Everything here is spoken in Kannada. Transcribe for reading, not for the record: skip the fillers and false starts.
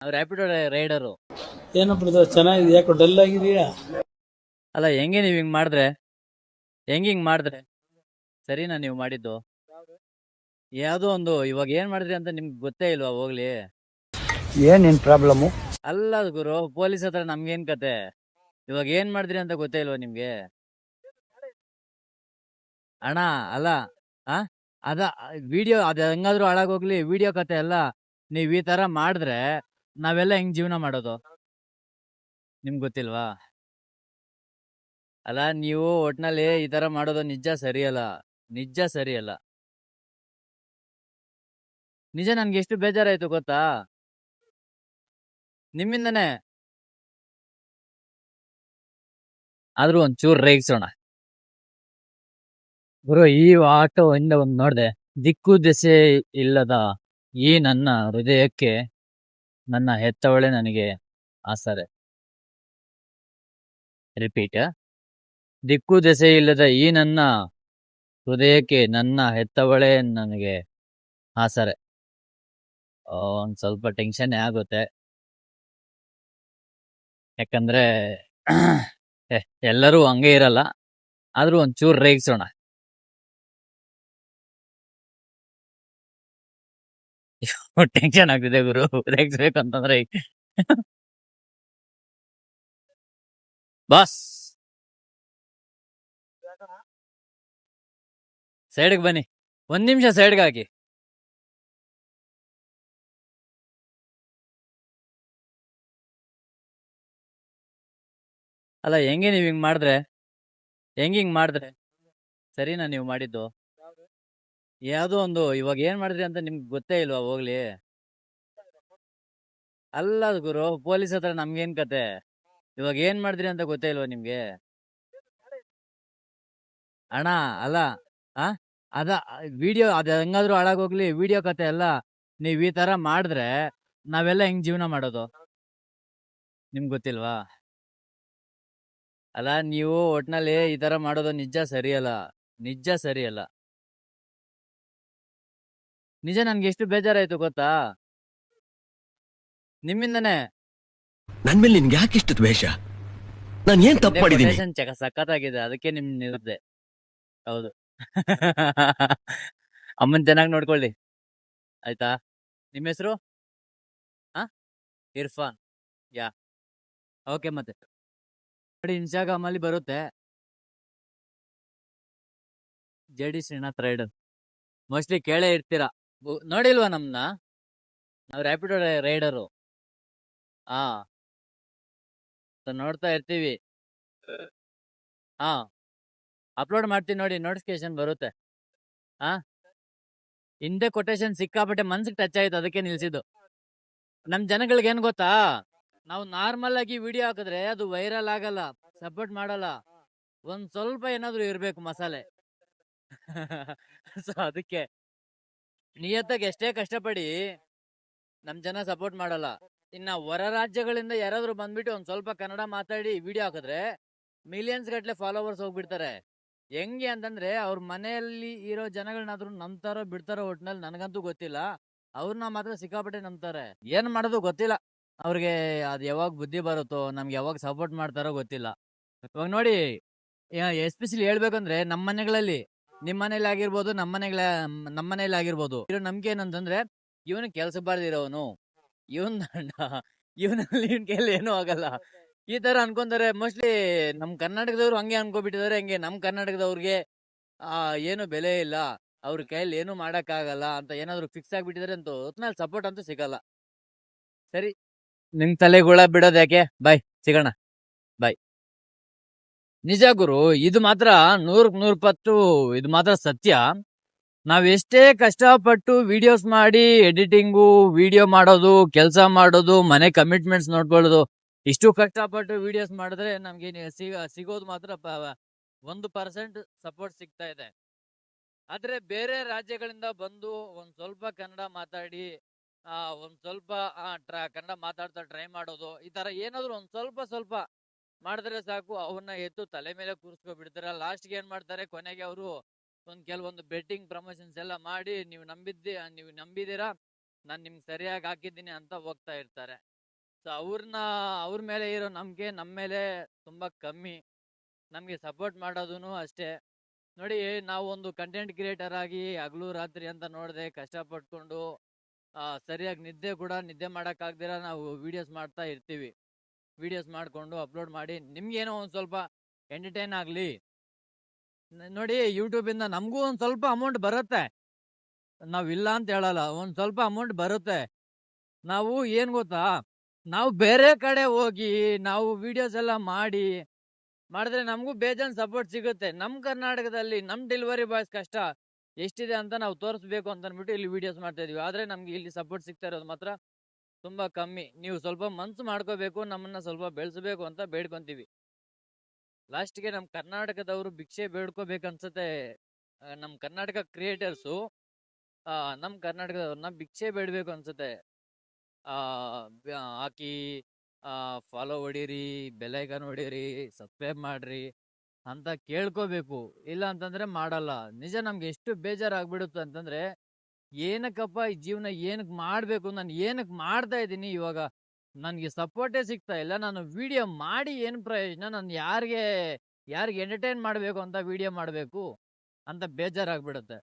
ರ್ಯಾಪಿಡೋ ರೈಡರು. ಏನೋ ಬ್ರದರ್ ಚೆನ್ನಾಗಿದೆ, ಯಾಕೋ ಡಲ್ ಆಗಿದೆಯಾ? ಅಲ್ಲ ಹೆಂಗೆ ನೀವ್ ಹಿಂಗ್ ಮಾಡಿದ್ರೆ ಸರಿನಾ ನೀವು ಮಾಡಿದ್ದು? ಯಾವ್ದೋ ಒಂದು ಇವಾಗ ಏನ್ ಮಾಡಿದ್ರಿ ಅಂತ ನಿಮ್ಗೆ ಗೊತ್ತೇ ಇಲ್ವಾ? ಹೋಗ್ಲಿ. ಏನ್ ನಿನ್ ಪ್ರಾಬ್ಲಮ್? ಅಲ್ಲ ಗುರು, ಪೊಲೀಸ್ ಹತ್ರ ನಮ್ಗೇನ್ ಕತೆ? ಇವಾಗ ಏನ್ ಮಾಡಿದ್ರಿ ಅಂತ ಗೊತ್ತೇ ಇಲ್ವಾ ನಿಮ್ಗೆ? ಅಣ್ಣ ಅಲ್ಲ, ಆ ಅದ ವಿಡಿಯೋ ಅದ ಹೆಂಗಾದ್ರೂ ಹಾಳಾಗೋಗ್ಲಿ, ವಿಡಿಯೋ ಕತೆ ಅಲ್ಲ. ನೀವ್ ಈ ತರ ಮಾಡಿದ್ರೆ ನಾವೆಲ್ಲ ಹೆಂಗ್ ಜೀವನ ಮಾಡೋದು? ನಿಮ್ಗೆ ಗೊತ್ತಿಲ್ವಾ? ಅಲ್ಲ ನೀವು ಒಟ್ನಲ್ಲಿ ಈ ತರ ಮಾಡೋದು ನಿಜ ಸರಿಯಲ್ಲ, ನಿಜ ಸರಿಯಲ್ಲ. ನಿಜ ನನ್ಗೆ ಎಷ್ಟು ಬೇಜಾರಾಯ್ತು ಗೊತ್ತಾ? ನಿಮ್ಮಿಂದನೇ. ಆದ್ರೂ ಒಂಚೂರು ರೇಗಿಸೋಣ ಗುರು. ಈ ಆಟೋ ಇಂದ ಒಂದ್ ನೋಡ್ದೆ, ದಿಕ್ಕು ದೆಸೆ ಇಲ್ಲದ ಈ ನನ್ನ ಹೃದಯಕ್ಕೆ ನನ್ನ ಹೆತ್ತವಳೆ ನನಗೆ ಆಸರೆ. ರಿಪೀಟ್. ದಿಕ್ಕು ದೆಸೆ ಇಲ್ಲದ ಈ ನನ್ನ ಹೃದಯಕ್ಕೆ ನನ್ನ ಹೆತ್ತವಳೆ ನನಗೆ ಆಸರೆ. ಒಂದ್ ಸ್ವಲ್ಪ ಟೆನ್ಷನ್ ಆಗುತ್ತೆ, ಯಾಕಂದ್ರೆ ಎಲ್ಲರೂ ಹಂಗೆ ಇರಲ್ಲ. ಆದ್ರೂ ಒಂಚೂರು ರೇಗಿಸೋಣ. ಟೆನ್ಷನ್ ಆಗ್ತಿದೆ ಗುರು, ರೇಗಿಸ್ಬೇಕಂತಂದ್ರೆ. ಬಾಸ್ ಸೈಡ್ಗೆ ಬನ್ನಿ, ಒಂದ್ ನಿಮಿಷ ಸೈಡ್ಗೆ ಹಾಕಿ. ಅಲ್ಲ ಹೆಂಗೆ ನೀವ್ ಹಿಂಗ್ ಮಾಡಿದ್ರೆ ಸರಿನಾ ನೀವು ಮಾಡಿದ್ದು? ಯಾವ್ದೋ ಒಂದು ಇವಾಗ ಏನ್ ಮಾಡಿದ್ರಿ ಅಂತ ನಿಮ್ಗೆ ಗೊತ್ತೇ ಇಲ್ವಾ? ಹೋಗ್ಲಿ. ಅಲ್ಲ ಗುರು, ಪೊಲೀಸ್ ಹತ್ರ ನಮ್ಗೇನ್ ಕತೆ? ಇವಾಗ ಏನ್ ಮಾಡಿದ್ರಿ ಅಂತ ಗೊತ್ತೇ ಇಲ್ವಾ ನಿಮ್ಗೆ? ಅಣ್ಣ ಅಲ್ಲ, ಆ ಅದ ವಿಡಿಯೋ ಅದ ಹೆಂಗಾದ್ರೂ ಹಾಳಾಗೋಗ್ಲಿ, ವಿಡಿಯೋ ಕತೆ ಅಲ್ಲ. ನೀವ್ ಈ ತರ ಮಾಡಿದ್ರೆ ನಾವೆಲ್ಲ ಹೆಂಗ್ ಜೀವನ ಮಾಡೋದು? ನಿಮ್ಗೆ ಗೊತ್ತಿಲ್ವಾ? ಅಲ್ಲ ನೀವು ಒಟ್ನಲ್ಲಿ ಈ ತರ ಮಾಡೋದು ನಿಜ ಸರಿಯಲ್ಲ, ನಿಜ ಸರಿಯಲ್ಲ. ನಿಜ ನನ್ಗೆ ಎಷ್ಟು ಬೇಜಾರಾಯ್ತು ಗೊತ್ತಾ? ನಿಮ್ಮಿಂದನೇ. ನನ್ ಮೇಲೆ ನಿನ್ಗೆ ಯಾಕೆ ಇಷ್ಟು ದ್ವೇಷ? ನಾನು ಏನ್ ತಪ್ಪು ಮಾಡಿದೀನಿ? ಕೊಟೇಶನ್ ಸಖತ್ತಾಗಿದೆ, ಅದಕ್ಕೆ ನಿಮ್ ನಿಲ್ದೆ. ಹೌದು. ಅಮ್ಮನ್ ಚೆನ್ನಾಗಿ ನೋಡ್ಕೊಳ್ಳಿ, ಆಯ್ತಾ? ನಿಮ್ಮ ಹೆಸರು ಇರ್ಫಾನ್. ಯಾ, ಓಕೆ. ಮತ್ತೆ ನೋಡಿ, ಇನ್ಸ್ಟಾಗ್ರಾಮ್ ಅಲ್ಲಿ ಬರುತ್ತೆ, JD ಶ್ರೀನಾಥ್ ರೈಡರ್. ಮೋಸ್ಟ್ಲಿ ಕೇಳೇ ಇರ್ತೀರಾ. ನೋಡಿಲ್ವಾ ನಮ್ನ? ನಾವು ರ್ಯಾಪಿಡೋ ರೈಡರು. ಹಾ, ನೋಡ್ತಾ ಇರ್ತೀವಿ. ಹಾ, ಅಪ್ಲೋಡ್ ಮಾಡ್ತೀನಿ ನೋಡಿ, ನೋಟಿಫಿಕೇಶನ್ ಬರುತ್ತೆ. ಹಾ, ಹಿಂದೆ ಕೊಟೇಶನ್ ಸಿಕ್ಕಾಪಟ್ಟೆ ಮನ್ಸಿಗೆ ಟಚ್ ಆಯ್ತು, ಅದಕ್ಕೆ ನಿಲ್ಸಿದ್ದು. ನಮ್ ಜನಗಳಿಗೆ ಏನ್ ಗೊತ್ತಾ, ನಾವು ನಾರ್ಮಲ್ ಆಗಿ ವಿಡಿಯೋ ಹಾಕಿದ್ರೆ ಅದು ವೈರಲ್ ಆಗಲ್ಲ, ಸಪೋರ್ಟ್ ಮಾಡಲ್ಲ. ಒಂದ್ ಸ್ವಲ್ಪ ಏನಾದ್ರು ಇರ್ಬೇಕು ಮಸಾಲೆ. ಸೊ ಅದಕ್ಕೆ ನಿಯತ್ತಾಗಿ ಎಷ್ಟೇ ಕಷ್ಟಪಡಿ ನಮ್ ಜನ ಸಪೋರ್ಟ್ ಮಾಡಲ್ಲ. ಇನ್ನ ಹೊರ ರಾಜ್ಯಗಳಿಂದ ಯಾರಾದ್ರೂ ಬಂದ್ಬಿಟ್ಟು ಒಂದ್ ಸ್ವಲ್ಪ ಕನ್ನಡ ಮಾತಾಡಿ ವಿಡಿಯೋ ಹಾಕಿದ್ರೆ ಮಿಲಿಯನ್ಸ್ ಗಟ್ಲೆ ಫಾಲೋವರ್ಸ್ ಹೋಗ್ಬಿಡ್ತಾರೆ. ಹೆಂಗೆ ಅಂತಂದ್ರೆ ಅವ್ರ ಮನೆಯಲ್ಲಿ ಇರೋ ಜನಗಳನ್ನಾದ್ರೂ ನಂಬ್ತಾರೋ ಬಿಡ್ತಾರೋ, ಒಟ್ನಲ್ಲಿ ನನಗಂತೂ ಗೊತ್ತಿಲ್ಲ. ಅವ್ರನ್ನ ಮಾತ್ರ ಸಿಕ್ಕಾಪಟ್ಟೆ ನಂಬ್ತಾರೆ. ಏನ್ ಮಾಡೋದು ಗೊತ್ತಿಲ್ಲ ಅವ್ರಿಗೆ. ಅದ್ ಯಾವಾಗ ಬುದ್ಧಿ ಬರುತ್ತೋ, ನಮ್ಗೆ ಯಾವಾಗ ಸಪೋರ್ಟ್ ಮಾಡ್ತಾರೋ ಗೊತ್ತಿಲ್ಲ. ಇವಾಗ ನೋಡಿ, ಎಸ್ಪೆಷಲಿ ಹೇಳ್ಬೇಕಂದ್ರೆ ನಮ್ಮ ಮನೆಗಳಲ್ಲಿ, ನಿಮ್ ಮನೇಲಿ ಆಗಿರ್ಬೋದು, ನಮ್ಮ ಮನೇಲಿ ಆಗಿರ್ಬೋದು, ಇರೋ ನಂಬಿಕೆ ಏನಂತಂದ್ರೆ ಇವನು ಕೆಲ್ಸ ಬಾರ್ದಿರೋನು, ಇವನ್ ಇವನಲ್ಲಿ ಇವನ್ ಕೈಯಲ್ಲಿ ಏನೂ ಆಗಲ್ಲ, ಈ ತರ ಅನ್ಕೊಂತಾರೆ. ಮೋಸ್ಟ್ಲಿ ನಮ್ ಕರ್ನಾಟಕದವ್ರು ಹಂಗೆ ಅನ್ಕೋಬಿಟ್ಟಿದ್ದಾರೆ. ಹೆಂಗೆ ನಮ್ ಕರ್ನಾಟಕದವ್ರಿಗೆ ಏನು ಬೆಲೆ ಇಲ್ಲ, ಅವ್ರ ಕೈಯಲ್ಲಿ ಏನು ಮಾಡಕ್ ಆಗಲ್ಲ ಅಂತ ಏನಾದ್ರು ಫಿಕ್ಸ್ ಆಗ್ಬಿಟ್ಟಿದ್ದಾರೆ ಅಂತ ಒಟ್ನಲ್ಲಿ ಸಪೋರ್ಟ್ ಅಂತೂ ಸಿಗಲ್ಲ. ಸರಿ, ನಿಮ್ ತಲೆಗುಳ ಬಿಡೋದ್ ಯಾಕೆ? ಬಾಯ್, ಸಿಗೋಣ. ಬಾಯ್. ನಿಜ ಗುರು, ಇದು ಮಾತ್ರ 100% ಪಟ್ಟು ಇದು ಮಾತ್ರ ಸತ್ಯ. ನಾವ್ ಎಷ್ಟೇ ಕಷ್ಟಪಟ್ಟು ವಿಡಿಯೋಸ್ ಮಾಡಿ, ಎಡಿಟಿಂಗು, ವಿಡಿಯೋ ಮಾಡೋದು, ಕೆಲಸ ಮಾಡೋದು, ಮನೆ ಕಮಿಟ್ಮೆಂಟ್ಸ್ ನೋಡ್ಕೊಳ್ಳೋದು, ಇಷ್ಟು ಕಷ್ಟಪಟ್ಟು ವಿಡಿಯೋಸ್ ಮಾಡಿದ್ರೆ ನಮ್ಗೆ ಸಿಗೋದು ಮಾತ್ರ 1% ಸಪೋರ್ಟ್ ಸಿಗ್ತಾ ಇದೆ. ಆದ್ರೆ ಬೇರೆ ರಾಜ್ಯಗಳಿಂದ ಬಂದು ಒಂದ್ ಸ್ವಲ್ಪ ಕನ್ನಡ ಮಾತಾಡಿ, ಒಂದ್ ಸ್ವಲ್ಪ ಕನ್ನಡ ಮಾತಾಡ್ತಾ ಟ್ರೈ ಮಾಡೋದು, ಈ ತರ ಏನಾದ್ರು ಒಂದ್ ಸ್ವಲ್ಪ ಮಾಡಿದ್ರೆ ಸಾಕು, ಅವನ್ನ ಎತ್ತು ತಲೆ ಮೇಲೆ ಕೂರಿಸ್ಕೊಬಿಡ್ತಾರೆ. ಲಾಸ್ಟ್ಗೆ ಏನ್ ಮಾಡ್ತಾರೆ, ಕೊನೆಗೆ ಅವರು ಕೆಲವೊಂದು ಬೆಟ್ಟಿಂಗ್ ಪ್ರಮೋಷನ್ಸ್ ಎಲ್ಲ ಮಾಡಿ, ನೀವು ನಂಬಿದ್ದೀರಾ, ನಾನ್ ನಿಮ್ಗೆ ಸರಿಯಾಗಿ ಹಾಕಿದ್ದೀನಿ ಅಂತ ಹೋಗ್ತಾ ಇರ್ತಾರೆ. ಸೊ ಅವ್ರ ಮೇಲೆ ಇರೋ ನಂಬಿಕೆ ನಮ್ಮ ಮೇಲೆ ತುಂಬಾ ಕಮ್ಮಿ. ನಮಗೆ ಸಪೋರ್ಟ್ ಮಾಡೋದೂ ಅಷ್ಟೇ. ನೋಡಿ, ನಾವು ಒಂದು ಕಂಟೆಂಟ್ ಕ್ರಿಯೇಟರ್ ಆಗಿ ಹಗಲು ರಾತ್ರಿ ಅಂತ ನೋಡದೆ ಕಷ್ಟಪಟ್ಕೊಂಡು ಸರಿಯಾಗಿ ನಿದ್ದೆ ಮಾಡೋಕ್ಕಾಗ್ದಿರ ನಾವು ವಿಡಿಯೋಸ್ ಮಾಡ್ತಾ ಇರ್ತೀವಿ. ವಿಡಿಯೋಸ್ ಮಾಡಿಕೊಂಡು ಅಪ್ಲೋಡ್ ಮಾಡಿ ನಿಮ್ಗೇನೋ ಒಂದು ಸ್ವಲ್ಪ ಎಂಟರ್ಟೈನ್ ಆಗಲಿ. ನೋಡಿ, ಯೂಟ್ಯೂಬಿಂದ ನಮಗೂ ಒಂದು ಸ್ವಲ್ಪ ಅಮೌಂಟ್ ಬರುತ್ತೆ, ನಾವಿಲ್ಲ ಅಂತ ಹೇಳಲ್ಲ. ಒಂದು ಸ್ವಲ್ಪ ಅಮೌಂಟ್ ಬರುತ್ತೆ. ನಾವು ಏನು ಗೊತ್ತಾ, ನಾವು ಬೇರೆ ಕಡೆ ಹೋಗಿ ನಾವು ವಿಡಿಯೋಸ್ ಎಲ್ಲ ಮಾಡಿದ್ರೆ ನಮಗೂ ಬೇಜಾನ್ ಸಪೋರ್ಟ್ ಸಿಗುತ್ತೆ. ನಮ್ಮ ಕರ್ನಾಟಕದಲ್ಲಿ ನಮ್ಮ ಡೆಲಿವರಿ ಬಾಯ್ಸ್ ಕಷ್ಟ ಎಷ್ಟಿದೆ ಅಂತ ನಾವು ತೋರಿಸ್ಬೇಕು ಅಂತ ಅಂದ್ಬಿಟ್ಟು ಇಲ್ಲಿ ವಿಡಿಯೋಸ್ ಮಾಡ್ತಾ ಇದೀವಿ. ಆದರೆ ನಮ್ಗೆ ಇಲ್ಲಿ ಸಪೋರ್ಟ್ ಸಿಗ್ತಾ ಇರೋದು ಮಾತ್ರ ತುಂಬಾ ಕಮ್ಮಿ. ನೀವು ಸ್ವಲ್ಪ ಮನ್ಸು ಮಾಡ್ಕೋಬೇಕು, ನಮ್ಮನ್ನ ಸ್ವಲ್ಪ ಬೆಳೆಸಬೇಕು ಅಂತ ಬೇಡ್ಕೊಂತೀವಿ. ಲಾಸ್ಟ್ಗೆ ನಮ್ಮ ಕರ್ನಾಟಕದವರು ಭಿಕ್ಷೆ ಬೇಡ್ಕೋಬೇಕನ್ಸುತ್ತೆ. ನಮ್ಮ ಕರ್ನಾಟಕ ಕ್ರಿಯೇಟರ್ಸು ನಮ್ಮ ಕರ್ನಾಟಕದವ್ರನ್ನ ಭಿಕ್ಷೆ ಬೇಡಬೇಕು ಅನ್ಸುತ್ತೆ. ಹಾಕಿ ಫಾಲೋ ಹೊಡೀರಿ, ಬೆಲ್ಲೈಕನ್ ಹೊಡೀರಿ, ಸಬ್ಸ್ಕ್ರೈಬ್ ಮಾಡ್ರಿ ಅಂತ ಕೇಳ್ಕೋಬೇಕು. ಇಲ್ಲ ಅಂತಂದ್ರೆ ಮಾಡಲ್ಲ. ನಿಜ ನಮ್ಗೆ ಎಷ್ಟು ಬೇಜಾರಾಗ್ಬಿಡುತ್ತೆ ಅಂತಂದ್ರೆ, ಏನಕ್ಕಪ್ಪ ಈ ಜೀವನ ಏನಕ್ಕೆ ಮಾಡ್ಬೇಕು, ನಾನು ಏನಕ್ಕೆ ಮಾಡ್ತಾ ಇದ್ದೀನಿ, ಇವಾಗ ನನಗೆ ಸಪೋರ್ಟೇ ಸಿಗ್ತಾ ಇಲ್ಲ, ನಾನು ವಿಡಿಯೋ ಮಾಡಿ ಏನು ಪ್ರಯೋಜನ, ನಾನು ಯಾರಿಗೆ ಎಂಟರ್ಟೈನ್ ಮಾಡಬೇಕು ಅಂತ ವಿಡಿಯೋ ಮಾಡಬೇಕು ಅಂತ ಬೇಜಾರಾಗ್ಬಿಡುತ್ತೆ.